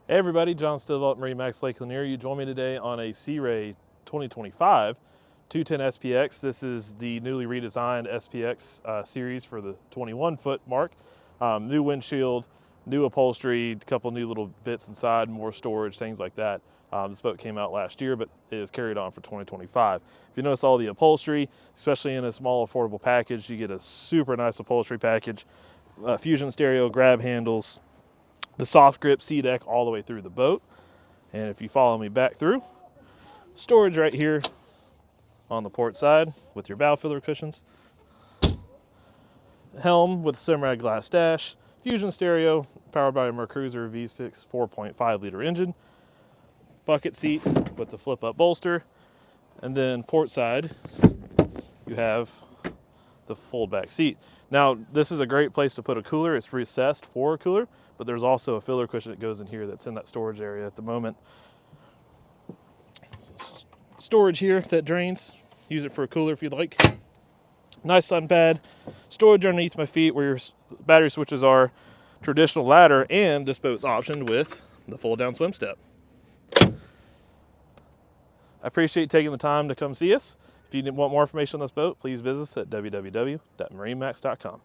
Hey everybody, John Stilvelt, MarineMax Lake Lanier. You join me today on a Sea Ray 2025 210 SPX. This is the newly redesigned SPX series for the 21-foot mark. New windshield, new upholstery, a couple new little bits inside, more storage, things like that. This boat came out last year, but it is carried on for 2025. If you notice all the upholstery, especially in a small affordable package, you get a super nice upholstery package, fusion stereo, grab handles, the soft grip sea deck all the way through the boat. And if you follow me back through, storage right here on the port side with your bow filler cushions, helm with samurai glass dash, fusion stereo powered by a MerCruiser V6 4.5 liter engine, bucket seat with the flip up bolster, and then port side you have the fold back seat. Now this is a great place to put a cooler. It's recessed for a cooler, but there's also a filler cushion that goes in here that's in that storage area at the moment. Storage here that drains, use it for a cooler if you'd like. Nice sun pad, storage underneath my feet where your battery switches are, traditional ladder, and this boat's optioned with the fold down swim step. I appreciate you taking the time to come see us. If you want more information on this boat, please visit us at www.marinemax.com.